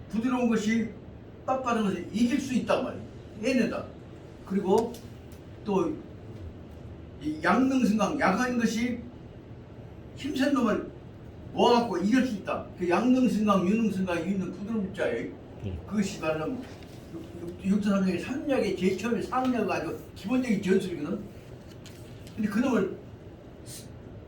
부드러운 것이 빳빳한 것을 이길 수 있단 말이에요. 해내다. 그리고 또 이 양능승강, 약한 것이 힘센 놈을 모아갖고 이길 수 있다. 그 양능승강, 유능승강이 있는 부드러운 자예요. 그것이 바로 육조삼력의 삼력의 제일 처음에 상력이 아주 기본적인 전술이거든. 근데 그놈을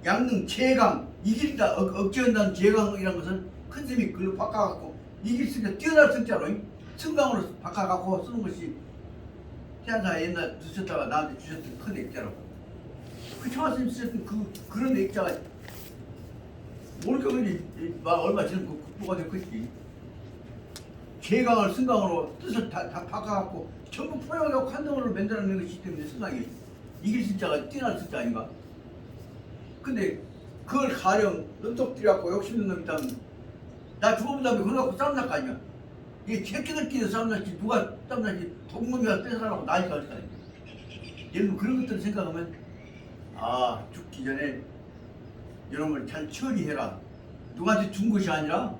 양능, 제강, 이긴다, 억제한다는 제강이라는 것은 큰 스님이 그걸로 바꿔갖고 이길 수 있게 뛰어날 승자로 승강으로 바꿔갖고 쓰는 것이 태안사 옛날 주셨다가 나한테 주셨던 큰 액자라고. 그 청하스님 쓰셨던 그런 액자가 모르겠는지 얼마 전에 극복가 됐겠지. 제강을 승강으로 뜻을 다 바꿔갖고 전부 포용하고 한덩어리로 만들어내는 것이기 때문에 승강이 이길 승자가 뛰어날 승자 아닌가? 근데 그걸 가령 눈독 들여갖고 욕심있는 놈이 있다면 나 죽어본 다음에 그걸 갖고 싸움 날 거 아니야. 이게 새끼들끼리 싸움 날지 누가 싸움 날지 동문이가 뺏어가라고 난리가 날 거 아니야. 여러분 그런 것들을 생각하면 죽기 전에 여러분을 잘 처리해라. 누구한테 준 것이 아니라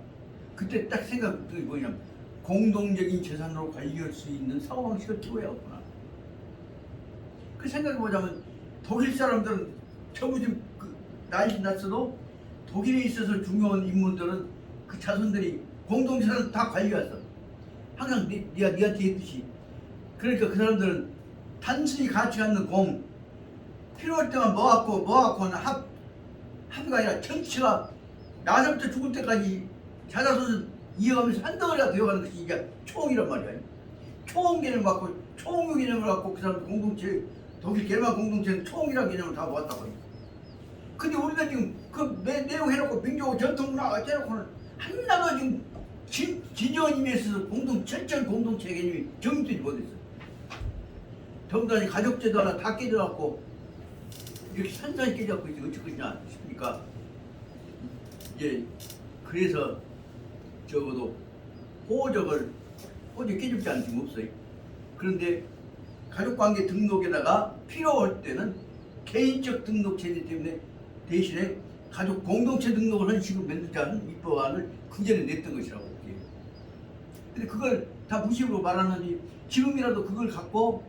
그때 딱 생각이 뭐냐면 공동적인 재산으로 관리할 수 있는 사고방식을 키워야겠구나. 그 생각해보자면 독일 사람들은 전부 지금 난리 났어도 독일에 있어서 중요한 인물들은 그 자손들이 공동재산을 다 관리했어. 항상 니한테 했듯이. 그러니까 그 사람들은 단순히 가치 않는 공, 필요할 때만 모아갖고는 합의가 아니라 전체가 나서부터 죽을 때까지 자자손을 이어가면서 한덩어리가 되어가는 것이 이게 총이란 말이야. 총 개념을 갖고, 총유 개념을 갖고 그 사람들 공동체, 독일 게르만 공동체는 총이라는 개념을 다 모았다고. 근데 우리는 지금 그 내용 해놓고 민족 전통문화 어쩌놓고는 하나도 지금 진정한 의미에서 철저한 공동체 개념이 정립되지 못했어. 더군다나 가족제도 하나 다 깨져갖고 이렇게 산산이 깨져갖고 이제 어쩔 것이냐 싶으니까 이제 그래서 적어도 호적 깨집지 않은 지금 없어요. 그런데 가족관계 등록에다가 필요할 때는 개인적 등록체이기 때문에 대신에 가족 공동체 등록을 하는 식으로 만들자는 입법안을 그 전에 냈던 것이라고 볼게요. 근데 그걸 다 무식으로 말하느니 지금이라도 그걸 갖고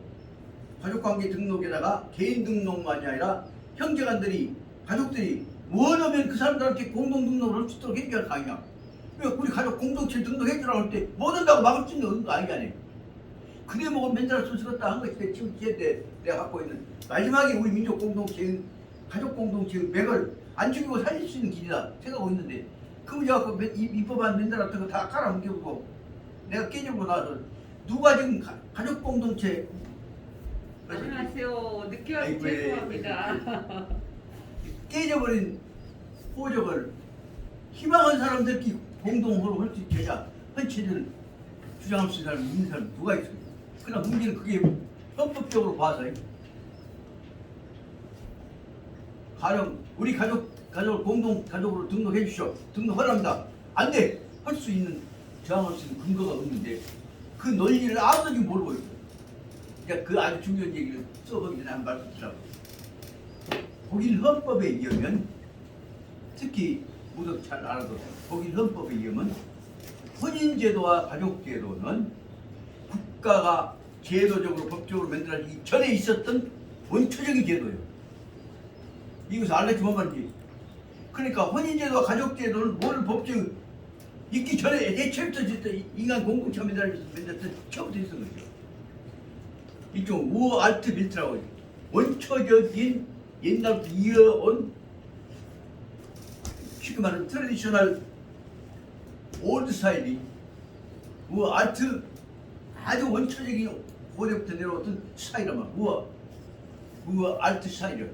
가족관계 등록에다가 개인 등록만이 아니라 형제간들이 가족들이 원하면 그 사람들한테 공동 등록을 할 수 있도록 해줘야 할 거 아니냐. 왜 우리 가족 공동체 등록해주라고 할 때 못 한다고 막을 수 있는 거 아니냐. 그래 먹으면 맨날 손쓰겠다 한 것이 지금 내가 갖고 있는 마지막에 우리 민족 공동체의 가족 공동체의 맥을 안 죽이고 살릴 수 있는 길이다 생각하고 있는데 그 문제 갖고 입법안 맨날 같은 거 다 깔아뭉개고 내가 깨지고 나서 누가 지금 가족 공동체 안녕하세요. 늦게 와서 죄송합니다. 깨져버린 호적을 희망한 사람들끼리 공동으로 할 수 있게자 헌체를 주장할 수 있는 사람이 있는 사람이 누가 있어요? 그러나 문제는 그게 헌법적으로 봐서요. 가령 우리 가족을 공동가족으로 등록해 주시오. 등록하랍니다. 안 돼! 할 수 있는 저항할 수 있는 근거가 없는데 그 논리를 아무도 지금 모르고 있어요. 그러니까 그 아주 중요한 얘기를 써보기 전에 한 말씀 드리라고. 독일 헌법에 의하면 특히 무척 잘 알아도 독일 헌법에 의하면 혼인제도와 가족제도는 국가가 제도적으로 법적으로 만들어지기 전에 있었던 원초적인 제도예요. 이것을 알려지 뭐 말인지. 그러니까 혼인제도와 가족제도는 뭘 법적으로 있기 전에 애초부터 인간 공동체가 만들어졌던 처음부터 있었던 거죠. 이쪽 우알트 밀트라고 원초적인 옛날부터 이어온 쉽게 말하면 트래디셔널 올드 스타일이 우알트 아주 원초적인 고대부터 내려왔던 스타일이란 말이야. 우알트 스타일이라고.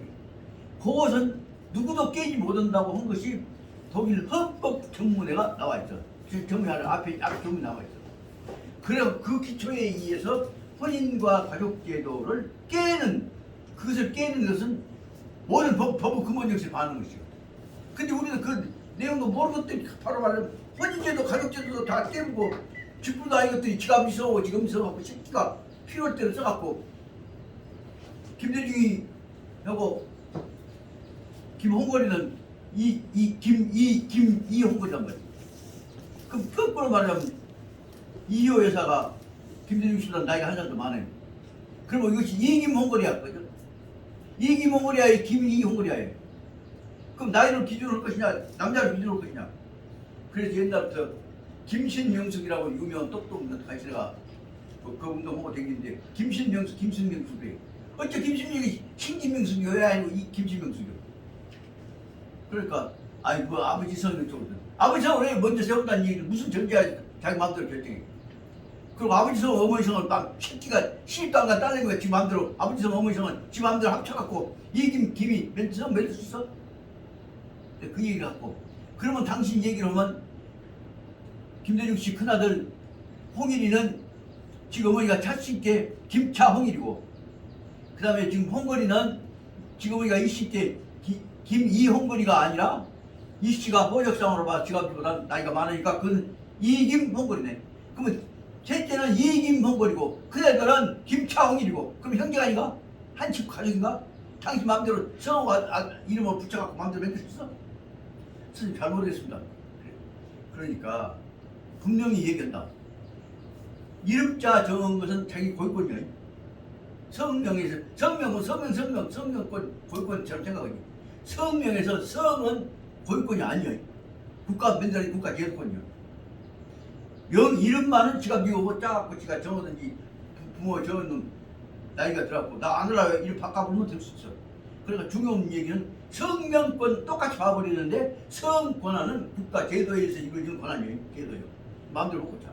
그것은 누구도 깨지 못한다고 한 것이 독일 헌법 정문회가 나와 있어. 정문회 앞에 정문이 나와 있어. 그래서 그 기초에 의해서 혼인과 가족제도를 그것을 깨는 것은 모든 법의 근본 정신을 반하는 것이요. 근데 우리는 그 내용도 모르는 것들이 바로 말하면 혼인제도 가족제도도 다 깨고 직분도 아닌 것들이 지가 미서고 지금 미서갖고 새끼가 필요할 때는 써갖고 김대중이 하고 김홍걸이는 이홍걸이란 말이야. 그럼 거꾸로 말하면 이효 여사가 김대중 씨보다 나이가 한 살도 많아요. 그러면 이것이 이김홍거리야, 그죠? 이김홍거리야의 김이홍거리야예요. 그럼 나이를 기준으로 할 것이냐, 남자를 기준으로 할 것이냐? 그래서 옛날부터 김신명숙이라고 유명한 똑똑한 가시가 그 운동하고 다니는데 김신명숙 그래. 어째 김신명이 신김명숙이 왜 아니고 이 김신명숙이요? 그러니까 아니 그 아버지 성을 쪽으로 아버지 성을 왜 먼저 세운다는 얘기를 무슨 전제야 자기 마음대로 결정해. 그리고 아버지 성 어머니 성을 막 새끼가 시집도 안 가 딸린 거야 지 마음대로. 아버지 성 어머니 성을 지 마음대로 합쳐갖고 이 김이 성 맺을 수 있어? 그 얘기를 갖고 그러면 당신 얘기를 하면 김대중 씨 큰아들 홍일이는 지금 어머니가 차씨께 김차홍일이고 그 다음에 지금 홍거리는 지금 어머니가 이씨께 김이홍거리가 아니라 이씨가 호적상으로 봐 지갑보다 나이가 많으니까 그건 이김홍거리네. 그러면 셋째는 이김홍거리고 그 애들은 김차홍일이고 그럼 형제가 아닌가? 한 집 가족인가? 당신 마음대로 성과 이름을 붙여갖고 마음대로 맺을 수 있어? 선생님 잘못했습니다. 그러니까 분명히 얘기한다. 이름자 정한 것은 자기 고유권이야. 성명에서 성명권 고유권처럼 생각하지. 성명에서 성은 고유권이 아니야. 국가 맨날 국가 제도권이야. 영 이름만은 지가 미워고 짜갖고 지가 정하든지 부모 정하는 나이가 들어갖고 나 안 하려고 이름 바꿔보면 될 수 있어. 그러니까 중요한 얘기는 성명권 똑같이 봐버리는데 성 권한은 국가 제도에 의해서 이루어지는 권한이에요. 제도요. 마음대로 고쳐.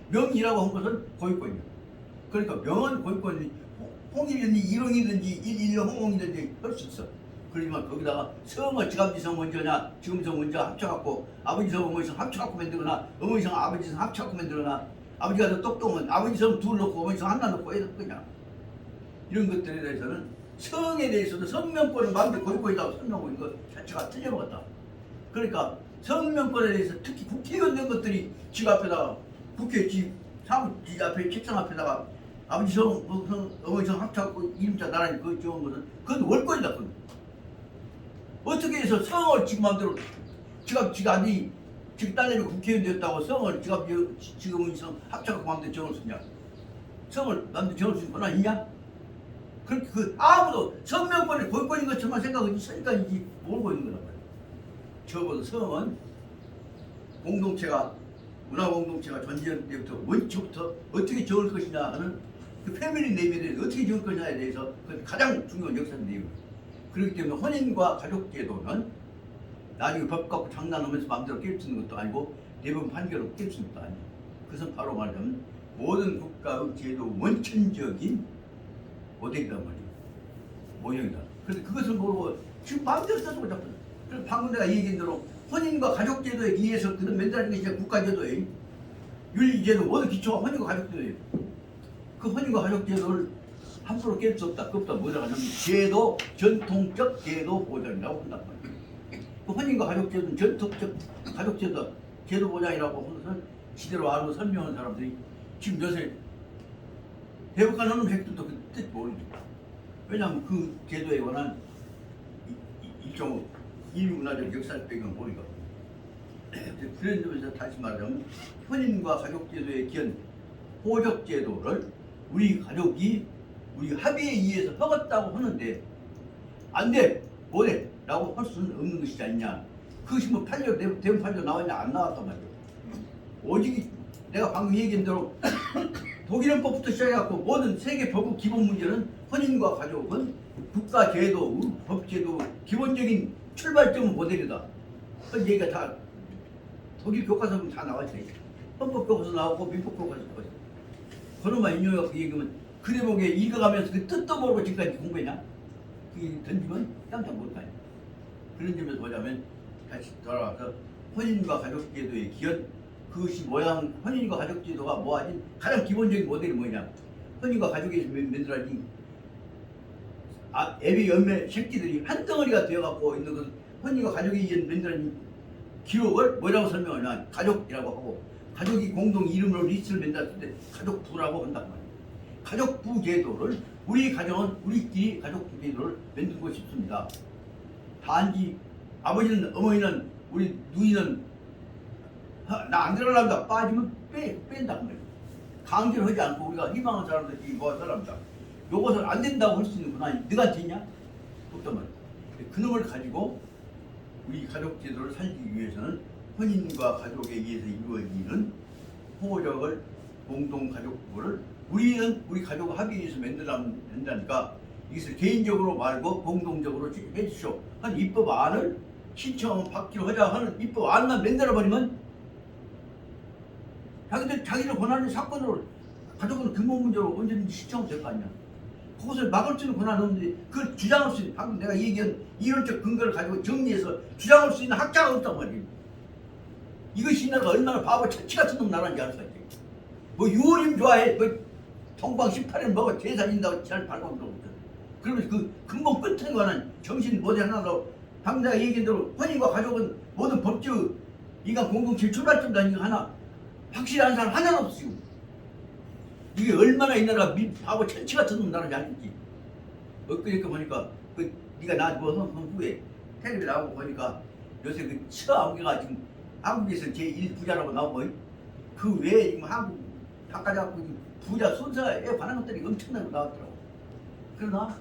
명이라고 한 것은 고유권이에요. 그러니까 명은 고유권이 홍이든지 일홍이든지 일홍이든지 할 수 있어. 그러지만 거기다가 성을 지갑지성 먼저냐 지금성 먼저 합쳐갖고 아버지성 어머니성 합쳐갖고 만들거나 어머니성 아버지성 합쳐갖고 만들거나 아버지가 더 똑똑하면 아버지성 둘 넣고 어머니성 하나 넣고 해야 될 거냐. 이런 것들에 대해서는 성에 대해서도 성명권은 마음대로 고유권이라고 설명하고 있는 것 자체가 틀려먹었다. 그러니까 성명권에 대해서 특히 국회의원 된 것들이 집 앞에다가 국회 집 앞에 책상 앞에다가 아버지 성, 어머니 성 합쳐갖고 이름자 나란히 그거 적은 것은 그건 월권이다. 그건. 어떻게 해서 성을 지금 마음대로 지가 아니 지금 딸내미 국회의원 됐다고 성을 지금 어머니 성 합쳐갖고 마음대로 적을 수 있냐? 성을 마음대로 적을 수 있는 권한 있냐? 그 아무도 성명권이 고유권인 것처럼 생각하고 있으니까 이제 모르고 있는 거란 말이야. 적어도 성은 공동체가 문화 공동체가 존재할 때부터 원초부터 어떻게 적을 것이냐 하는 그 패밀리 네임에 대해서 어떻게 적을 것이냐에 대해서 그 가장 중요한 역사적 내용입니다. 그렇기 때문에 혼인과 가족제도는 나중에 법 갖고 장난하면서 마음대로 깰 수 있는 것도 아니고 대법원 판결로 깰 수 있는 것도 아니에요. 그것은 바로 말하자면 모든 국가의 제도 원천적인 모델이란 말이에요. 모형이다. 그런데 그것을 모르고 지금 마음대로 써주고 자꾸. 그래서 방금 내가 얘기한 대로 혼인과 가족제도에 의해서 그런 만들어진 게 이제 국가제도예요. 윤리제도 모두 기초가 혼인과 가족제도예요. 그 혼인과 가족제도를 함부로 깰 수 없다. 그것보다 뭐라고 하냐면 제도, 전통적 제도 보장이라고 한단 말이에요. 그 혼인과 가족제도는 전통적 가족제도, 제도 보장이라고 하는 것을 지대로 알고 설명하는 사람들이 지금 요새 대법관 하는 백들도 그 뜻 모르죠. 왜냐하면 그 제도에 관한 일종 인류문화적 역사적 배경을 모르거든요. 그런 점에서 다시 말하자면 혼인과 가족제도의 기원 호적제도를 우리 가족이 우리 합의에 의해서 허갔다고 하는데 안 돼! 못해! 라고 할 수는 없는 것이지 않냐. 그것이 뭐 대법원 판결 나왔냐 안 나왔단 말이에요. 오직 내가 방금 얘기한 대로 독일헌법부터 시작해갖고 모든 세계 법의 기본 문제는 혼인과 가족은 국가제도, 법제도 기본적인 출발점 모델이다. 그 얘기가 다 독일 교과서 보면 다 나와있어요. 헌법 교과서 나오고 민법 교과서 나오고. 그놈만 인용해갖고 얘기하면 그 대목에 읽어가면서 그 뜻도 모르고 지금까지 공부했냐? 그게 던지면 깜짝 모를 거 아니야. 그런 점에서 보자면 다시 돌아와서 혼인과 가족제도의 기원 그것이 모양 혼인과 가족제도가 모아진 가장 기본적인 모델이 뭐냐? 혼인과 가족에서 만들어진 애비 열매 새끼들이 한 덩어리가 되어갖고 있는 것은 혼인과 가족에 의한 만들어진 기록을 뭐라고 설명하냐? 가족이라고 하고 가족이 공동 이름으로 리스트를 만들었을 때 가족부라고 한단 말이에요. 가족부 제도를 우리 가정은 우리끼리 가족부 제도를 만들고 싶습니다. 단지 아버지는 어머니는 우리 누이는 나 안 들어간다 빠지면 뺀다 말이야. 강제로 하지 않고 우리가 희망하는 사람들이 뭐 사람다. 요것을 안 된다고 할 수 있는 건 아니. 네가 되냐? 없단 말이야. 그놈을 가지고 우리 가족 제도를 살기 위해서는 혼인과 가족에 의해서 이루어지는 호적을 공동 가족부를 우리는 우리 가족 합의해서 만들면 된다니까 이것을 개인적으로 말고 공동적으로 해주시오 하는 입법 안을 신청 받기로 하자 하는 입법 안만 만들어버리면 자기들 권한을 사건으로 가족은 근본 문제로 언제든지 신청하면 될 거 아니야. 그것을 막을 수 있는 권한은 없는데 그걸 주장할 수 있는 방금 내가 얘기한 이론적 근거를 가지고 정리해서 주장할 수 있는 학자가 없단 말이에요. 이것이 나라가 얼마나 바보 천치 같은 놈 나라인지 알 수가 있지. 뭐 유월임 좋아해 뭐 동방 18일 먹어 제사 진다고 잘 발광도 없어. 그러면 그 근본 끝에 관한 정신 모델 하나로 방금 내가 얘기한 대로 혼인과 가족은 모든 법적 인간 공동체 출발점도 아니고 하나 확실한 사람 하나도 없어 지금. 이게 얼마나 이 나라가 바보 천치 같은 놈 나라인지 알겠지. 엊그저께 보니까 그 네가 나 뭐 후에 텔레비 나오고 보니까 요새 그 처아무개가 지금 한국에서 제1 부자라고 나오고 그 외에 지금 한국 바깥에 갖고 부자 순서에 관한 것들이 엄청나게 나왔더라고. 그러나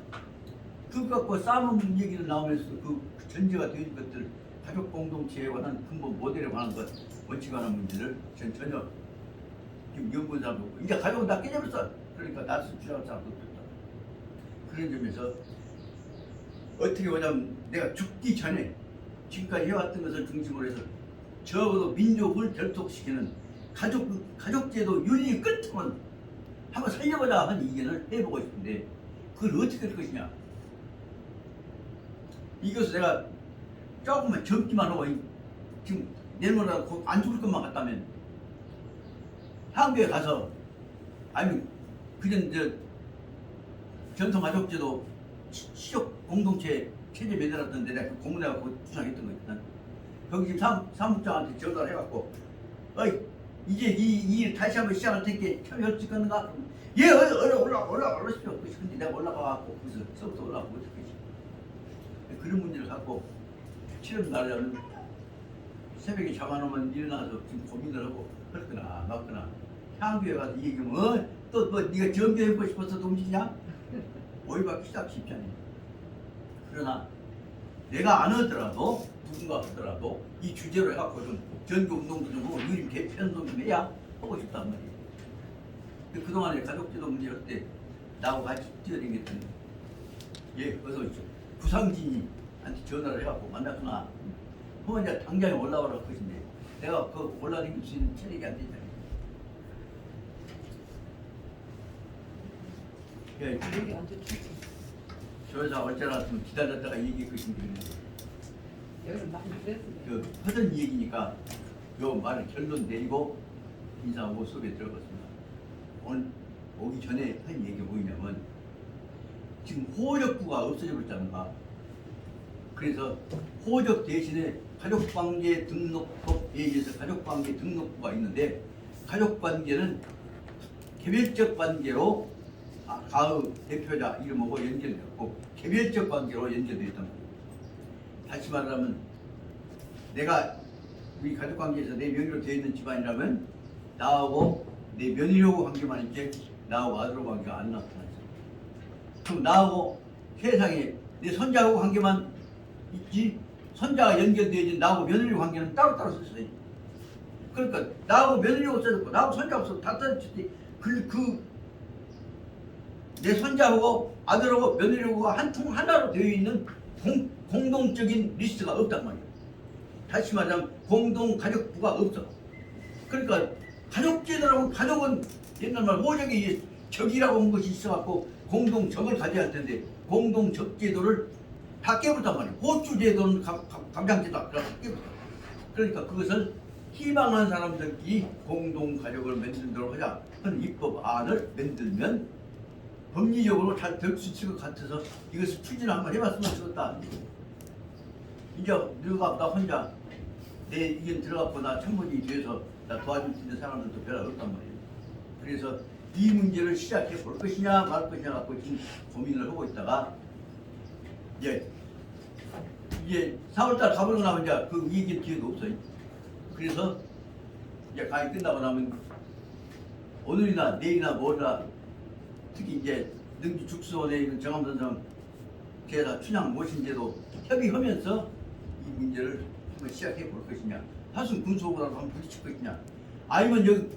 그거 갖고 싸움 얘기를 나오면서 그 전제가 된 것들 가족 공동체에 관한 근본 모델에 관한 것 원칙에 관한 문제를 전혀 지금 연구한 사람도 없고 이제 가족은 다 깨져버렸어. 그러니까 나를 주장할 사람도 없다. 그런 점에서 어떻게 보자면 내가 죽기 전에 지금까지 해왔던 것을 중심으로 해서 적어도 민족을 결속시키는 가족제도 윤리 끝은 한번 살려보자 하는 의견을 해보고 싶은데 그걸 어떻게 할 것이냐. 이것을 내가 조금만 젊기만 하고 지금 내일모레 안 죽을 것만 같다면 한국에 가서 아니면 그전 전통가족제도 시적 공동체 체제 매달았던데 내가 그 공문에가 그 주장했던 거 있거든. 거기 지금 사무장한테 전화를 해갖고 어이 이제 이 일 다시 한번 시작할 테니까 참여할 수 있겠는가? 예 올라오십시오. 근데 내가 올라가갖고 거기서 서부터 올라가고 어떻게 하지? 그런 문제를 갖고 실험 날려는 새벽에 잡아놓으면 일어나서 지금 고민을 하고 그렇거나 맞거나 향교에 가서 얘기하면 또 뭐 네가 전교해보고 싶어서 동지냐? 오해받기 쉽지 않아요. 그러나 내가 안 하더라도 누군가 하더라도 이 주제로 해갖고 좀 전교운동도 좀 하고 유림 개편도 좀 해야 하고 싶단 말이에요. 근데 그동안에 가족제도 문제 할 때 나하고 같이 뛰어다녔던 예 어서 오십시오. 구상진이한테 전화를 해갖고 만났구나. 그러면 이제 당장에 올라오라고 것인데 내가 그 올라다닐 수 있는 체력이 안 되잖아요. 예, 여기 완전 춥지. 저 여자 어쩌나 좀 기다렸다가 얘기할 것인데 여기 많이 그랬어요. 그 하던 얘기니까 요 말을 결론 내리고 인사하고 수업에 들어갔습니다. 오늘 오기 전에 한 얘기가 뭐냐면 지금 호적부가 없어져 버렸잖아. 그래서 호적 대신에 가족관계 등록법에 의해서 가족관계 등록부가 있는데 가족관계는 개별적 관계로 가의 대표자 이름하고 연결되었고 개별적 관계로 연결되어 있단 말이에요. 다시 말하면 내가 우리 가족관계에서 내 명의로 되어 있는 집안이라면 나하고 내 며느리하고 관계만 있지 나하고 아들하고 관계가 안 나타나죠. 그럼 나하고 세상에 내 손자하고 관계만 있지 손자가 연결되어진 나하고 며느리 관계는 따로따로 썼어요. 그러니까 나하고 며느리하고 써졌고 나하고 손자하고 써도 다 써졌지. 내 손자하고 아들하고 며느리하고 한 통 하나로 되어 있는 공동적인 리스트가 없단 말이에요. 다시 말하면 공동가족부가 없어. 그러니까 가족제도라고 가족은 옛날 말 호적이 적이라고 한 것이 있어갖고 공동적을 가져야 할 텐데 공동적제도를 다 깨버렸단 말이에요. 호주제도는 감장제도 다 깨버렸어. 그러니까 그것을 희망하는 사람들끼리 공동가족을 만들도록 하자 하는 입법안을 만들면 법리적으로 잘 될 수 있을 것 같아서 이것을 추진을 한번 해봤으면 좋겠다. 이제 너가 나 혼자 내 의견 들어갖고 나 참모진이 돼서 나 도와줄 수 있는 사람들도 별로 없단 말이에요. 그래서 이 문제를 시작해 볼 것이냐 말 것이냐 갖고 지금 고민을 하고 있다가 이제 4월달 가보고 나면 이제 그 얘기 기회도 없어요. 그래서 이제 강의 끝나고 나면 오늘이나 내일이나 모레나 특히 이제 능주 죽수원에 있는 정암 선생 제가 춘향 모신제도 협의하면서 이 문제를 한번 시작해 볼 것이냐, 하순 군수하고라도 한번 부딪힐 것이냐, 아니면 여기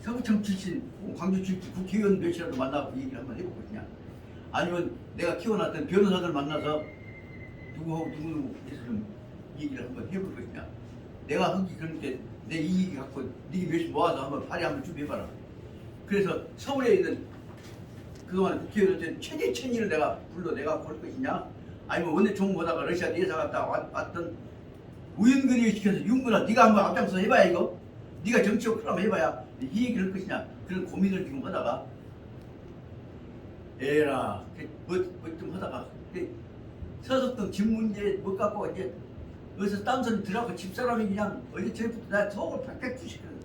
서구청 출신, 광주 출신 국회의원 몇이라도 만나고 얘기를 한번 해볼 것이냐, 아니면 내가 키워놨던 변호사들 만나서 누구하고 누구 해서 좀 얘기를 한번 해볼 것이냐, 내가 하기 그렇게 내 이익 갖고 네 몇이 모아서 한번 발의 한번 좀 해봐라. 그래서 서울에 있는 그동안 국회의원 최재천이를 내가 불러내가 볼 것이냐, 아니면 원내총 보다가 러시아 내사 갔다 왔던 우연근이 시켜서 윤근아 네가 한번 앞장서 해봐야 이거, 네가 정치적 프로 한번 해봐야 이 얘기를 할 것이냐, 그런 고민을 지금 하다가 에라 뭐좀 하다가 서석동 집 문제 못 갖고 이제 어디서 딴 소리 들어가고 집사람이 그냥 어제 저희부터 나 속을 팍팍 주시거든.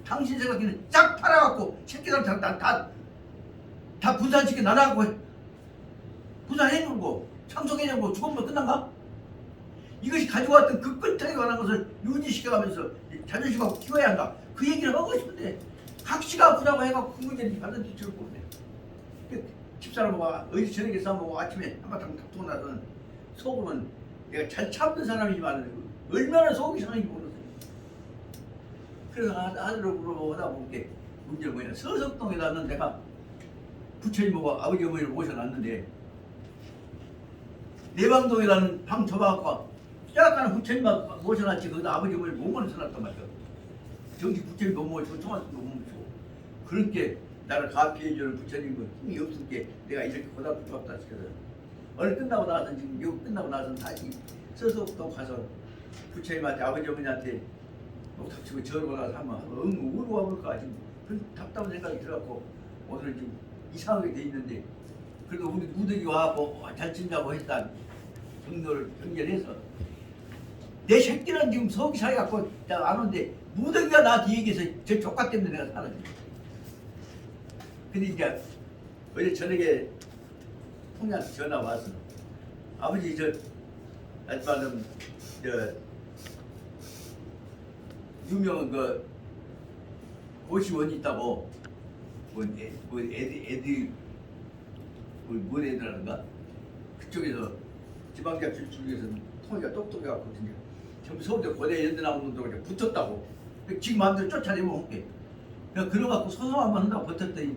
당신 생각에는 쫙 팔아갖고 새끼들 다 분산시켜 나눠갖고 분산해주고 참석해주고 죽으면 끝난가? 이것이 가지고 왔던 그 끈탕에 관한 것을 유지시켜가면서 자존심하고 키워야 한다. 그 얘기를 하고 싶은데 각시가 아프다고 해갖고 그 문제는 받은 뒤처럼 보네. 집사람하고 어디 저녁에 싸움하고 아침에 한바탕 다투고 나서는 속으로는 내가 잘 참는 사람이지만 얼마나 속이 상한지 모르겠어요. 그래서 하늘로 물어보다 보니까 문제는 뭐냐, 서석동에다는 내가 부처님하고 아버지 어머니를 모셔놨는데 내방동이라는 방 접어갖고 약간 부처님만 모셔놨지 거기다 아버지 어머니를 못 모셔놨단 말이야. 정식 부처님 못 모시고 총알도 못 모시고 그렇게 나를 가피해주는 부처님은 힘이 없을게 내가 이렇게 고달프다 싶거든. 오늘 끝나고 나서 지금 요 끝나고 나서 다시 서석동 가서 부처님한테 아버지 어머니한테 목탁 치고 저러고 나서 한번 울고 와볼까 지금 그런 답답한 생각이 들어갖고 오늘 지금 이상하게 돼 있는데 그래도 우리 무덕이 와갖고 잘 친다고 했다 정도를 연결해서 내 새끼는 지금 속이 상해갖고 안 오는데 무덕이가 나한테 얘기해서 저 조카 때문에 내가 살았지. 근데 이제 어제 저녁에 통장한테 전화 와서 아버지 저 아줌마는 저 유명한 그 고시원이 있다고 애들 뭘 애들하는가 그쪽에서 지방대학 출신에서는 통이가 똑똑해갖거든요. 전부 서울대 고대 연대 나온 놈들하고 붙었다고. 지금 마음대로 쫓아내면 올게. 그냥 그래갖고 소송한번 한다고 버텼더니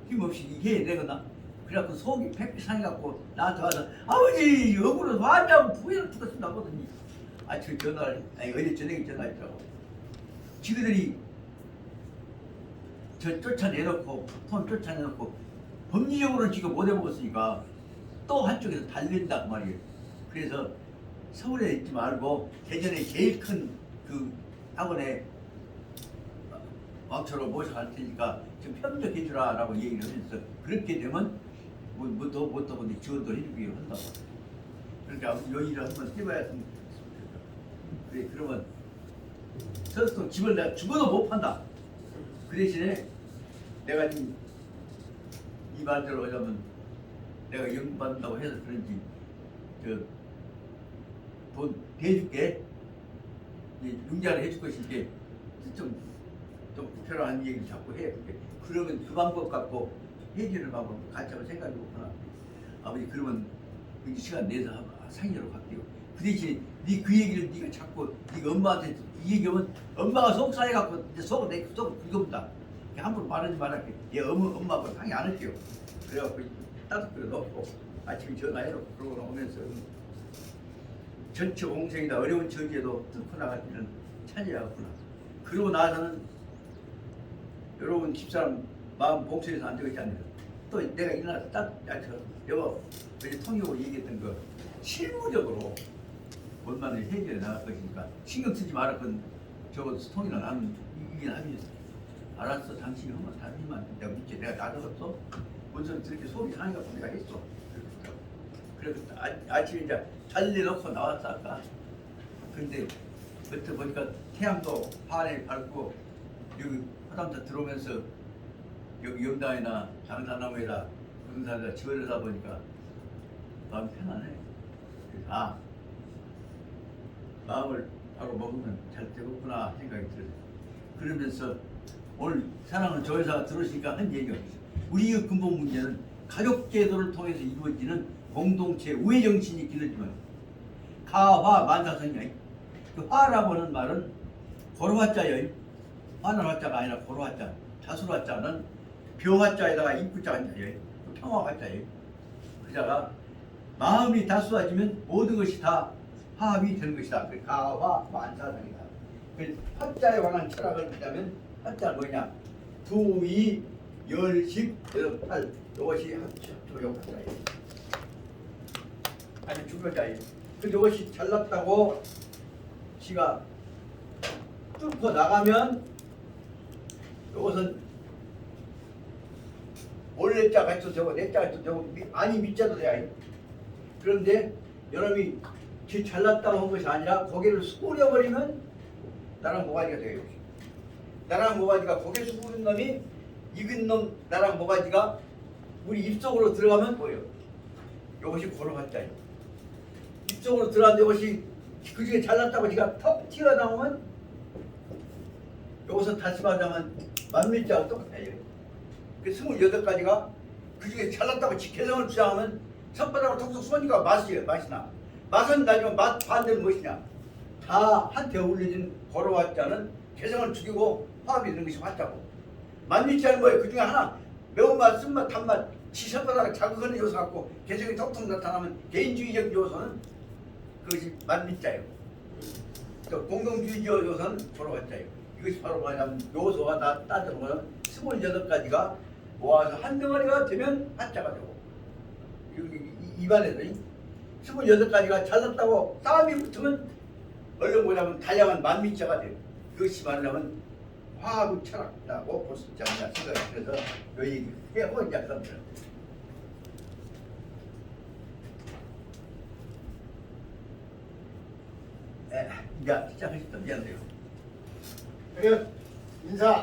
힘없이 해 내거나. 그래갖고 속이 팩 상해갖고 나한테 와서 아버지 억울해서 화냐고 부인을 죽었습니다 하거든요. 아침에 전화를 어제 저녁에 전화했더라고. 지그들이 저 쫓아내놓고 폰 쫓아내놓고 법리적으로는 지금 못 해먹었으니까 또 한쪽에서 달린단 말이에요. 그래서 서울에 있지 말고 대전에 제일 큰 그 학원에 왕초로 모셔갈 테니까 좀 협력해 주라라고 얘기를 하면서 그렇게 되면 뭐더 못하고 지원도 해주기로 한다고. 그러니까 요 일을 한번 해봐야 좋겠다. 그래 그러면 서울도 집을 내가 죽어도 못 판다. 그 대신에 내가 지금 이 말대로 하자면 내가 연금 받는다고 해서 그런지 돈 대줄게. 융자를 해줄 것인데 좀 불편한 얘기를 자꾸 해. 그러면 그 방법 갖고 해결을 방법 같이 한번 생각해 보거나 아버지 그러면 그 시간 내서 상의로 갈게요. 그 대신에 그 얘기를 네가 자꾸 네가 엄마한테 이 얘기하면 엄마가 속 상해갖고 속을 내 속을 긁어본다. 함부로 말하지 말할게. 얘 엄마하고 상의 안 할게요. 그래갖고 따뜻하게 넣고 아침에 전화해놓고 그러고 오면서 전처 공생이다 어려운 처지에도 뚫고 나갈 때는 찾아야겠구나. 그러고 나서는 여러분 집사람 마음 봉쇄해서 안 되겠지 않나요? 또 내가 일어나서 딱 여보 어제 통역으로 얘기했던 거 실무적으로 얼마나 해결해 나갈 것이니까 신경 쓰지 말았건 저거 통이나 나는 이긴 하면서 알았어 당신이 하면 당신만 내가 믿지 내가 놔뒀어 먼저 그렇게 속이 상해갖고 내가 했어. 그래서 아침에 이제 잘 내놓고 나왔어 아까. 근데 그때 보니까 태양도 반에 밝고 여기 화담차 들어오면서 여기 영당이나 장산나무에다 군산에다 지원을 하다 보니까 마음이 편하네. 그래서 마음을 바로 먹으면 잘 되겠구나 생각이 들어요. 그러면서 오늘 사랑하는 조회사가 들으시니까 한 얘기가 있어요. 우리의 근본 문제는 가족 제도를 통해서 이루어지는 공동체 우애 정신이 길어지면 가화 만사성이야. 그 화라고 하는 말은 고로화자예요. 화는 화자가 아니라 고로화자. 자수화자는 벼화자에다가 입구자가 있어요. 평화화자예요. 그자가 마음이 다수화지면 모든 것이 다 화합이 되는 것이다. 그 가화 만사성이다. 그 화자에 관한 철학을 보자면 화자는 뭐냐? 두이 열십 여덟 이것이 합조역자예요. 아니 주교자예요. 그 이것이 잘났다고 지가 뚫고 나가면 이것은 원래자가 있어 저거 내자가 있어 저거 아니 밑자도 돼야. 그런데 여러분이 지 잘났다고 한 것이 아니라 고개를 숙여버리면 나랑 모가지가 돼요. 나랑 모가지가 고개 숙이는 놈이 익은 놈 나랑 모가지가 우리 입속으로 들어가면 뭐예요? 이것이 고로화자예요. 입속으로 들어갔는데 이것이 그 중에 잘났다고 지가 턱 튀어나오면 여기서 다시 말하자면 만밀자하고 똑같아요. 그 28가지가 그 중에 잘났다고 개성을 주장하면 손바닥으로 톡톡 쏘니까 맛이 나. 맛은 나지만 맛 반대는 무엇이냐? 다 한테 어울려진 고로화자는 개성을 죽이고 화합이 되는 것이 화자고, 만밀자는 뭐예요? 그 중에 하나 매운맛, 쓴맛, 단맛, 지선바닥을 자극하는 요소 갖고 개성이 톡톡 나타나면 개인주의적 요소는 그것이 만밀자예요. 또 공동주의적 요소는 고로화자예요. 이것이 바로 뭐냐면 요소가 다 따져보면 28가지가 모아서 한 덩어리가 되면 한자가 되고, 입안에서 28가지가 잘났다고 싸움이 붙으면 얼른 뭐냐면 다양한 만밀자가 돼요. 그것이 말하면 화합의 철학이라고 볼 수 있지 않나 생각이 들어서 요 얘기 해보고 이제 그럽니다. 이제 시작하셨다. 미안해요. 인사.